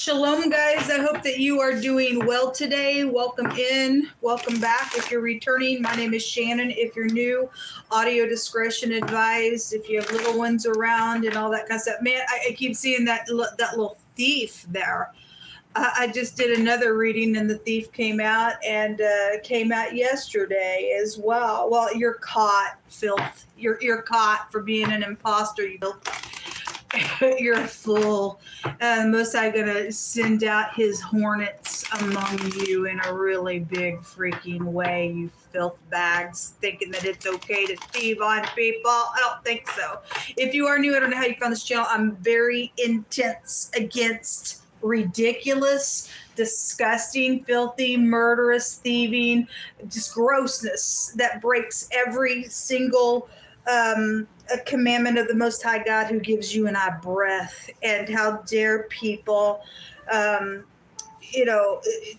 Shalom, guys. I hope that you are doing well today. Welcome in. Welcome back. If you're returning, my name is Shannon. If you're new, audio discretion advised. If you have little ones around and all that kind of stuff. Man, I keep seeing that little thief there. I just did another reading and the thief came out and came out yesterday as well. Well, you're caught, filth. You're caught for being an imposter, you filth. You're a fool. Most I'm going to send out his hornets among you in a really big freaking way, you filth bags, thinking that it's okay to thieve on people. I don't think so. If you are new, I don't know how you found this channel. I'm very intense against ridiculous, disgusting, filthy, murderous thieving, just grossness that breaks every single a commandment of the Most High God who gives you and I breath. And how dare people,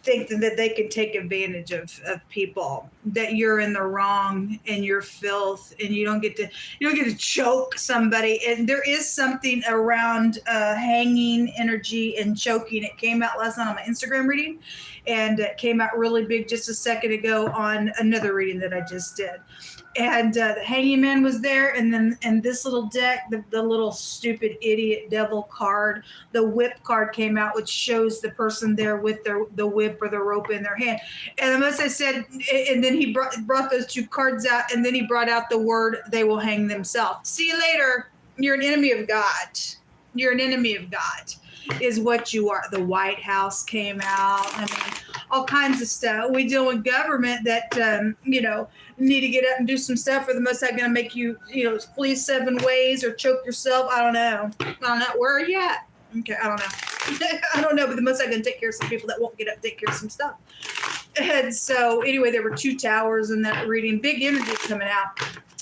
think that they can take advantage of people, that you're in the wrong and you're filth and you don't get to choke somebody. And there is something around hanging energy and choking. It came out last night on my Instagram reading, and it came out really big just a second ago on another reading that I just did. And the hanging man was there, and this little deck, the little stupid idiot devil card, the whip card came out, which shows the person there with the whip or the rope in their hand. And the most I said, and then he brought those two cards out, and then he brought out the word, they will hang themselves. See you later. You're an enemy of God. You're an enemy of God is what you are. The White House came out. I mean, all kinds of stuff. We deal with government that, need to get up and do some stuff, for the most I'm going to make you, flee 7 ways or choke yourself. I don't know. Where are you at? Okay, I don't know. I don't know, but the most I'm going to take care of some people that won't get up and take care of some stuff. And so, anyway, there were 2 towers in that reading. Big energy coming out.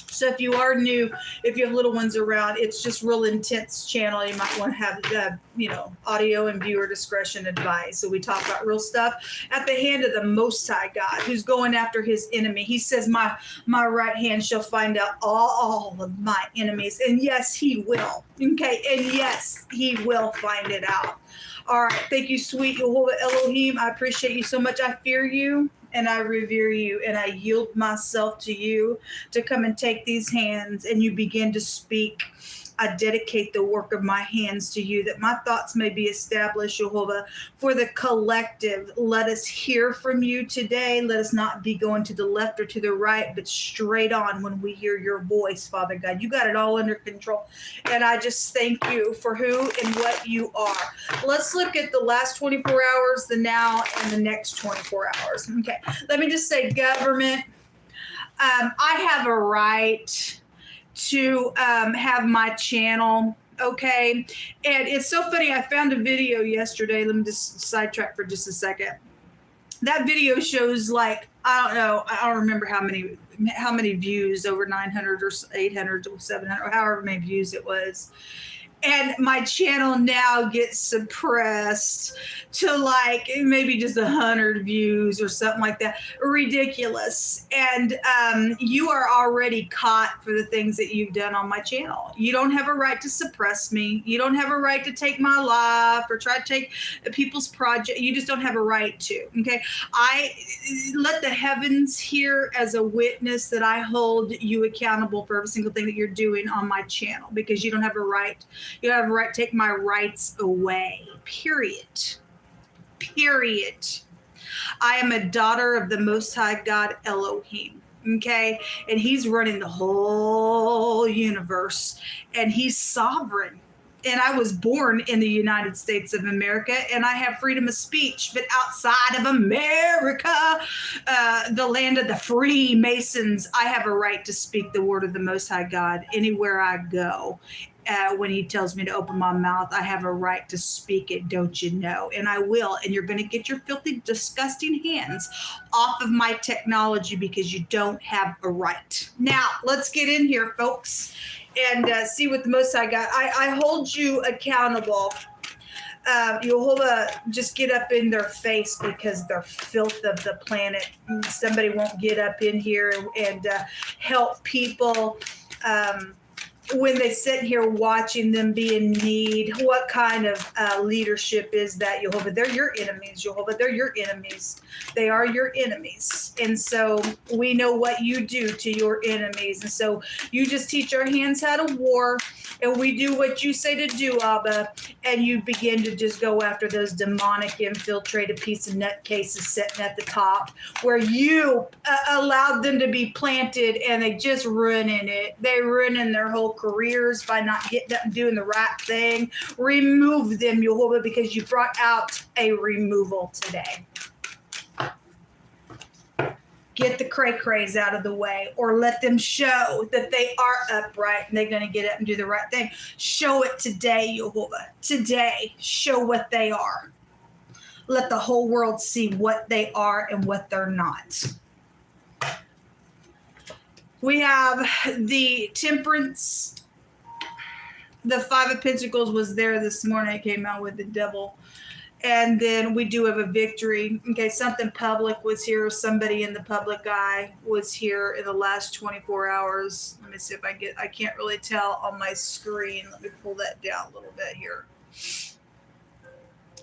So if you are new, if you have little ones around, it's just real intense channel. You might want to have, audio and viewer discretion advised. So we talk about real stuff at the hand of the Most High God, who's going after his enemy. He says, my right hand shall find out all of my enemies. And yes, he will. Okay. And yes, he will find it out. All right. Thank you, sweet Jehovah Elohim. I appreciate you so much. I fear you. And I revere you, and I yield myself to you to come and take these hands, and you begin to speak. I dedicate the work of my hands to you, that my thoughts may be established, Jehovah, for the collective. Let us hear from you today. Let us not be going to the left or to the right, but straight on when we hear your voice, Father God. You got it all under control. And I just thank you for who and what you are. Let's look at the last 24 hours, the now, and the next 24 hours. Okay, let me just say, government, I have a right to have my channel, okay? And it's so funny, I found a video yesterday. Let me just sidetrack for just a second. That video shows, like, I don't remember how many views, over 900 or 800 or 700 or however many views it was. And my channel now gets suppressed to like maybe just 100 views or something like that. Ridiculous. And you are already caught for the things that you've done on my channel. You don't have a right to suppress me. You don't have a right to take my life or try to take people's project. You just don't have a right to. Okay. I let the heavens hear as a witness that I hold you accountable for every single thing that you're doing on my channel, because you don't have a right. You have a right to take my rights away. Period. I am a daughter of the Most High God Elohim. Okay? And he's running the whole universe. And he's sovereign. And I was born in the United States of America, and I have freedom of speech. But outside of America, the land of the Freemasons, I have a right to speak the word of the Most High God anywhere I go. When he tells me to open my mouth, I have a right to speak it, don't you know? And I will. And you're going to get your filthy, disgusting hands off of my technology, because you don't have a right. Now, let's get in here, folks, and see what the Most High got. I hold you accountable. You'll just get up in their face, because they're filth of the planet. Somebody won't get up in here and help people when they sit here watching them be in need, what kind of leadership is that, Jehovah? They're your enemies, Jehovah. They're your enemies. They are your enemies. And so we know what you do to your enemies. And so you just teach our hands how to war, and we do what you say to do, Abba. And you begin to just go after those demonic, infiltrated piece of nutcases sitting at the top, where you allowed them to be planted, and they just ruining it. They ruining their whole careers by not getting up and doing the right thing. Remove them, Jehovah, because you brought out a removal today. Get the cray-crays out of the way, or let them show that they are upright and they're going to get up and do the right thing. Show it today, Jehovah. Today, show what they are. Let the whole world see what they are and what they're not. We have the Temperance. The Five of Pentacles was there this morning. It came out with the Devil. And then we do have a Victory. Okay, something public was here. Somebody in the public eye was here in the last 24 hours. Let me see if I can't really tell on my screen. Let me pull that down a little bit here.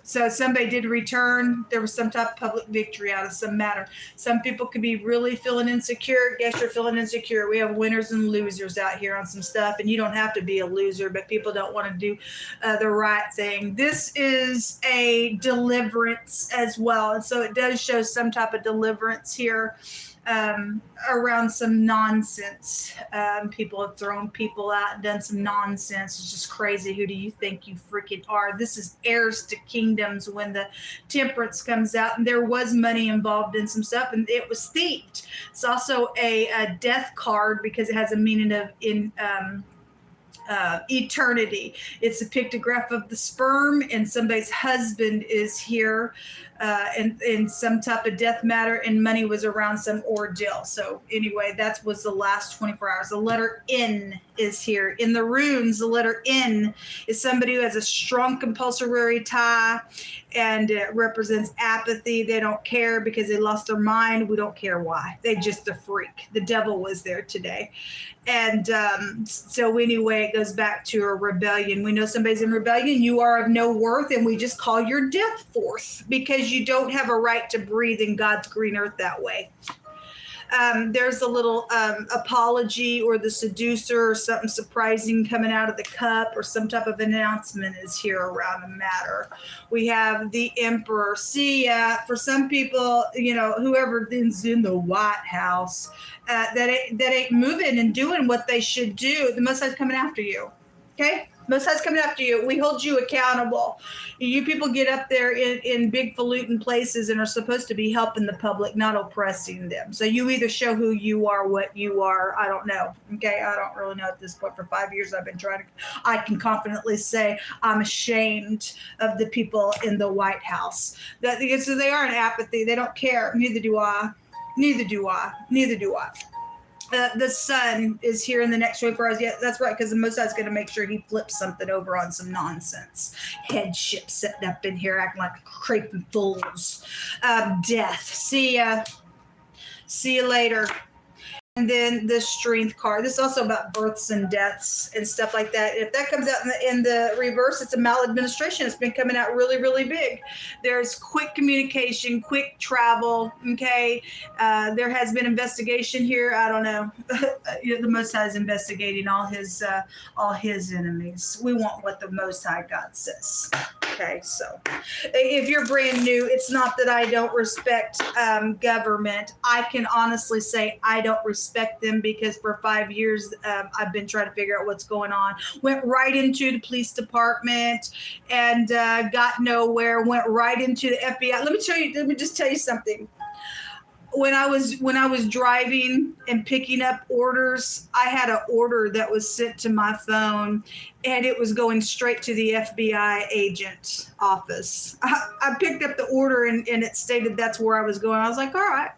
So somebody did return. There was some type of public victory out of some matter. Some people could be really feeling insecure. Guess you're feeling insecure. We have winners and losers out here on some stuff, and you don't have to be a loser, but people don't want to do the right thing. This is a deliverance as well, and so it does show some type of deliverance here. Around some nonsense. People have thrown people out and done some nonsense. It's just crazy. Who do you think you freaking are? This is heirs to kingdoms when the Temperance comes out, and there was money involved in some stuff, and it was thieved. It's also a death card because it has a meaning of eternity. It's a pictograph of the sperm, and somebody's husband is here in some type of death matter, and money was around some ordeal. So anyway, that was the last 24 hours. The letter N is here. In the runes, the letter N is somebody who has a strong compulsory tie, and it represents apathy. They don't care because they lost their mind. We don't care why. They just a freak. The Devil was there today. And so anyway, it goes back to a rebellion. We know somebody's in rebellion. You are of no worth, and we just call your death forth because you don't have a right to breathe in God's green earth that way. There's a little apology, or the seducer, or something surprising coming out of the cup, or some type of announcement is here around a matter. We have the Emperor. See, for some people, you know, whoever is in the White House, that ain't moving and doing what they should do. The Most High's coming after you. Okay? Most High's coming after you. We hold you accountable. You people get up there in big falutin places and are supposed to be helping the public, not oppressing them. So you either show who you are, what you are. I don't know. Okay, I don't really know at this point. For 5 years, I've been trying to. I can confidently say I'm ashamed of the people in the White House. So they are in apathy. They don't care. Neither do I. Neither do I. Neither do I. The Sun is here in the next 24 hours. Yeah, that's right, because the Most High is going to make sure he flips something over on some nonsense. Headship sitting up in here acting like creeping fools. Death. See ya. See you later. And then the Strength card. This is also about births and deaths and stuff like that. If that comes out in the reverse, it's a maladministration. It's been coming out really, really big. There's quick communication, quick travel. Okay, there has been investigation here. I don't know. The Most High is investigating all his enemies. We want what the Most High God says. Okay, so if you're brand new, it's not that I don't respect government. I can honestly say I don't respect them because for 5 years I've been trying to figure out what's going on. Went right into the police department and got nowhere. Went right into the FBI. Let me just tell you something. When I was driving and picking up orders, I had an order that was sent to my phone, and it was going straight to the FBI agent office. I picked up the order, and it stated that's where I was going. I was like, all right.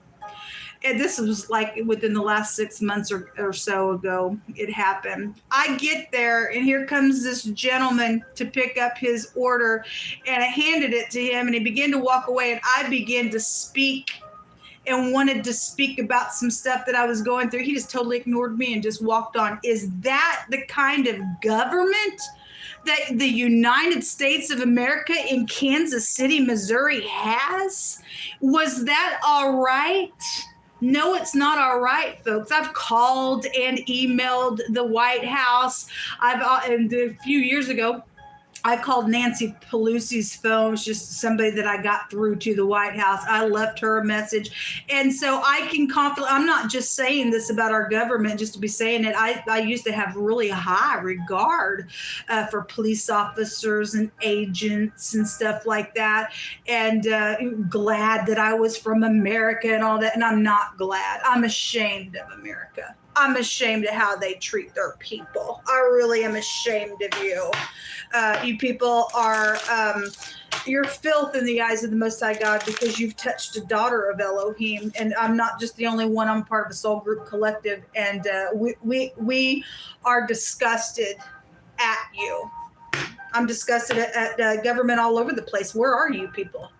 And this was like within the last 6 months or so ago, it happened. I get there, and here comes this gentleman to pick up his order, and I handed it to him, and he began to walk away, and I began to speak and wanted to speak about some stuff that I was going through. He just totally ignored me and just walked on. Is that the kind of government that the United States of America in Kansas City, Missouri has? Was that all right? No, it's not all right, folks. I've called and emailed the White House. And a few years ago, I called Nancy Pelosi's phone. It's just somebody that I got through to the White House. I left her a message. And so I can confidently, I'm not just saying this about our government just to be saying it. I used to have really high regard for police officers and agents and stuff like that. And glad that I was from America and all that. And I'm not glad. I'm ashamed of America. I'm ashamed of how they treat their people. I really am ashamed of you. You people are, you're filth in the eyes of the Most High God because you've touched a daughter of Elohim. And I'm not just the only one. I'm part of a soul group collective. And we are disgusted at you. I'm disgusted at government all over the place. Where are you people?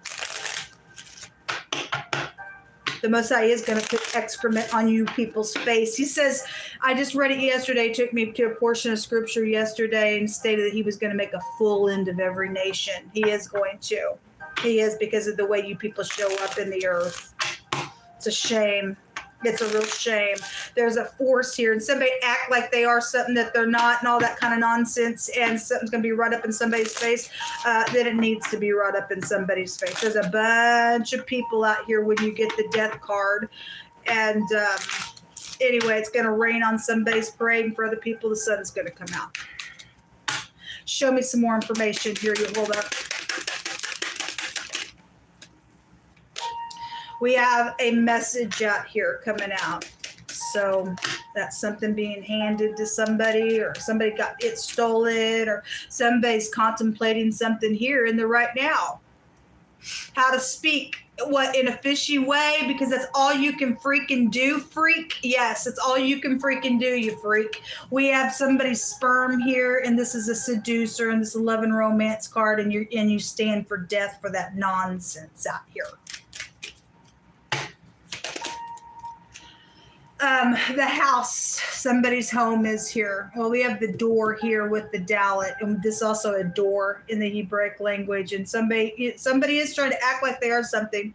The Messiah is going to put excrement on you people's face. He says, I just read it yesterday, took me to a portion of scripture yesterday and stated that he was going to make a full end of every nation. He is going to. He is, because of the way you people show up in the earth. It's a shame. It's a real shame. There's a force here, and somebody act like they are something that they're not and all that kind of nonsense, and something's going to be right up in somebody's face, then it needs to be right up in somebody's face. There's a bunch of people out here when you get the death card, and anyway, it's going to rain on somebody's parade, and for other people, the sun's going to come out. Show me some more information here. You hold up. We have a message out here coming out. So that's something being handed to somebody, or somebody got it stolen, or somebody's contemplating something here in the right now. How to speak, what, in a fishy way, because that's all you can freaking do, freak. Yes, it's all you can freaking do, you freak. We have somebody's sperm here, and this is a seducer, and this is a love and romance card, and you stand for death for that nonsense out here. The house, somebody's home is here. Well, we have the door here with the dalet, and this also a door in the Hebraic language. And somebody is trying to act like they are something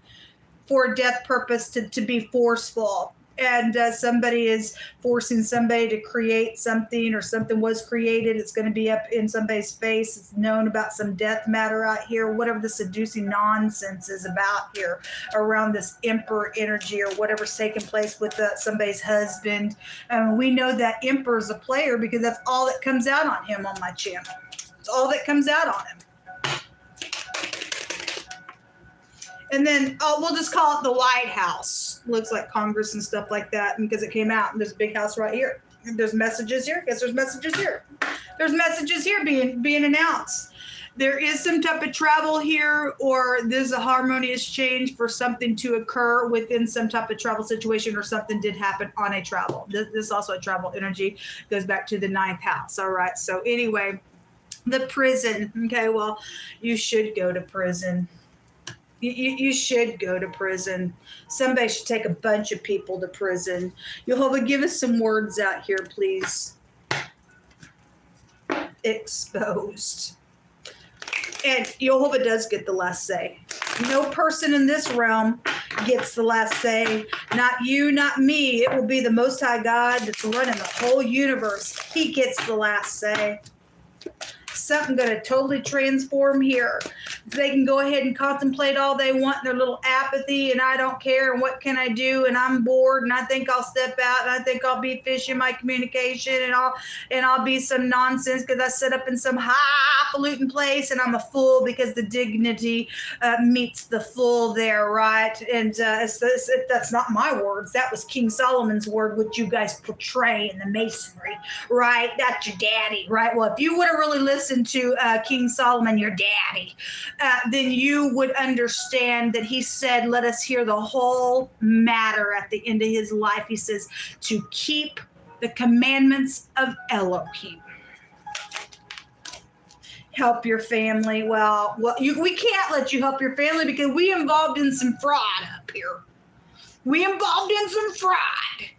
for a death purpose, to be forceful. And somebody is forcing somebody to create something, or something was created. It's going to be up in somebody's face. It's known about some death matter out here, whatever the seducing nonsense is about here around this emperor energy, or whatever's taking place with somebody's husband. We know that emperor is a player because that's all that comes out on him on my channel. It's all that comes out on him. And then, we'll just call it the White House. Looks like Congress and stuff like that, because it came out. And there's a big house right here. There's messages here. Guess there's messages here. There's messages here being announced. There is some type of travel here, or there's a harmonious change for something to occur within some type of travel situation, or something did happen on a travel. This is also a travel energy. Goes back to the 9th house. All right. So anyway, the prison. Okay, well, you should go to prison. You should go to prison. Somebody should take a bunch of people to prison. Jehovah, give us some words out here, please. Exposed. And Jehovah does get the last say. No person in this realm gets the last say. Not you, not me. It will be the Most High God that's running the whole universe. He gets the last say. Something going to totally transform here. They can go ahead and contemplate all they want, their little apathy, and I don't care, and what can I do, and I'm bored, and I think I'll step out, and I think I'll be fishy in my communication, and I'll be some nonsense because I set up in some highfalutin place, and I'm a fool because the dignity meets the fool there, right? And that's not my words. That was King Solomon's word, which you guys portray in the masonry, right? That's your daddy, right? Well, if you would have really listened to King Solomon, your daddy, then you would understand that he said, let us hear the whole matter at the end of his life. He says, to keep the commandments of Elohim. Help your family. Well, we can't let you help your family because we involved in some fraud up here. We involved in some fraud.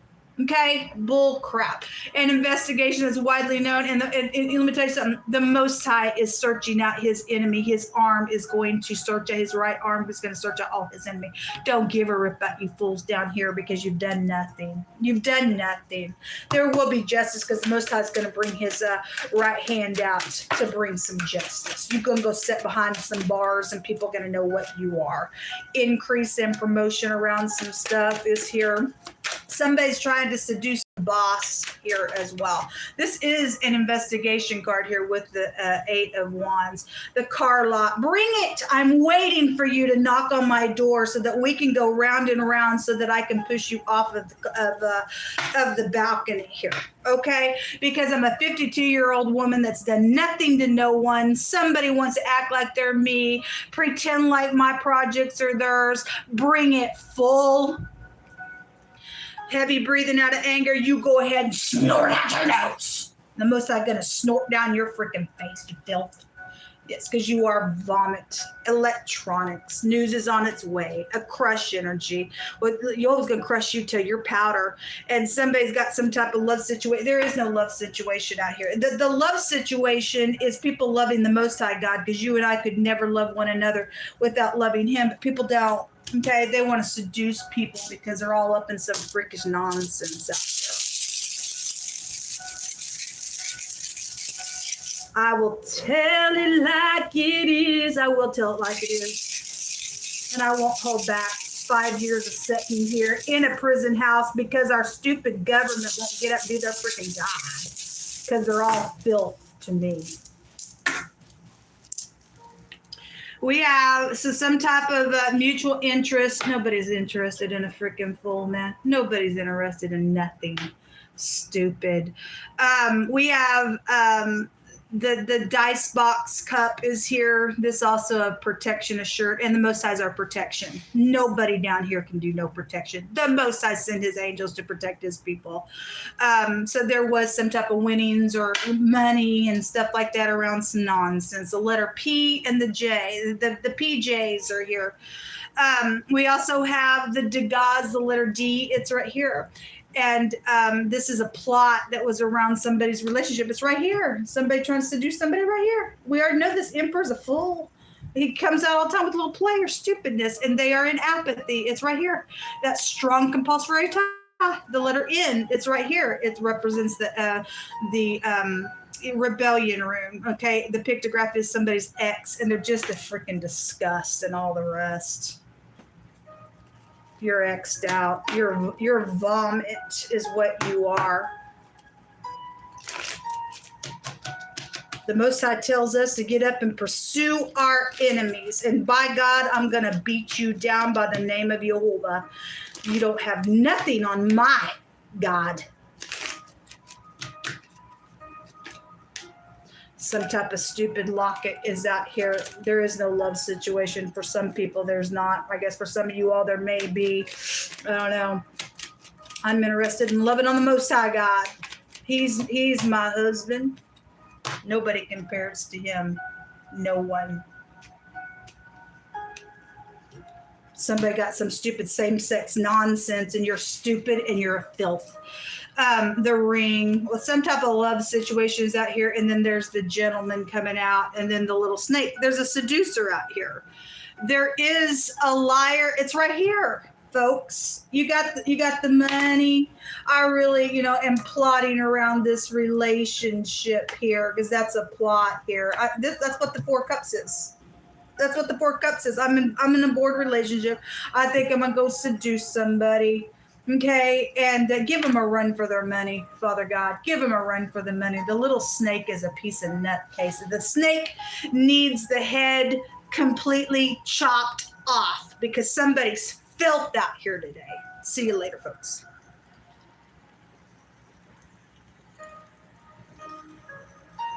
Okay, bull crap. An investigation is widely known, and let me tell you something. The Most High is searching out his enemy. His arm is going to search out, his right arm is going to search out all his enemy. Don't give a rip about you fools down here because you've done nothing. You've done nothing. There will be justice because the Most High is going to bring his right hand out to bring some justice. You're going to go sit behind some bars, and people are going to know what you are. Increase in promotion around some stuff is here. Somebody's trying to seduce the boss here as well. This is an investigation card here with the 8 of Wands. The car lot. Bring it. I'm waiting for you to knock on my door so that we can go round and round so that I can push you off of the balcony here. Okay? Because I'm a 52-year-old woman that's done nothing to no one. Somebody wants to act like they're me, pretend like my projects are theirs. Bring it full. Heavy breathing out of anger, you go ahead and snort out your nose. The Most High gonna snort down your freaking face, you filth. Yes, because you are vomit. Electronics. News is on its way. A crush energy. Well, you're always gonna crush you till you're powder. And somebody's got some type of love situation. There is no love situation out here. The love situation is people loving the Most High God, because you and I could never love one another without loving him. But people don't. Okay, they want to seduce people because they're all up in some freakish nonsense out there. I will tell it like it is. I will tell it like it is. And I won't hold back 5 years of sitting here in a prison house because our stupid government won't get up and do their freaking job. Because they're all filth to me. We have some type of mutual interest. Nobody's interested in a freaking fool, man. Nobody's interested in nothing. Stupid. We have the dice box cup is here. This also a protection assured, and the Most High's our protection. Nobody down here can do no protection. The Most High sent his angels to protect his people. So there was some type of winnings or money and stuff like that around some nonsense. The letter P and the J, the PJs are here. We also have the Degas, the letter D. It's right here. And this is a plot that was around somebody's relationship. It's right here. Somebody trying to seduce somebody right here. We already know this emperor's a fool. He comes out all the time with little player stupidness, and they are in apathy. It's right here. That strong compulsory tie, the letter N, it's right here. It represents the rebellion room. Okay, the pictograph is somebody's ex, and they're just a freaking disgust and all the rest. You're X'd out. You're vomit is what you are. The Most High tells us to get up and pursue our enemies. And by God, I'm going to beat you down by the name of Jehovah. You don't have nothing on my God. Some type of stupid locket is out here. There is no love situation for some people. There's not. I guess for some of you all there may be. I don't know. I'm interested in loving on the Most High God. He's my husband. Nobody compares to him. No one. Somebody got some stupid same-sex nonsense, and you're stupid and you're a filth. The ring, well, some type of love situation is out here, and then there's the gentleman coming out, and then the little snake. There's a seducer out here. There is a liar. It's right here, folks. You got the money. I really, am plotting around this relationship here because that's a plot here. That's what the Four Cups is. That's what the Four Cups is. I'm in a bored relationship. I think I'm gonna go seduce somebody. Okay, and give them a run for their money, Father God. Give them a run for the money. The little snake is a piece of nutcase. The snake needs the head completely chopped off because somebody's filth out here today. See you later, folks.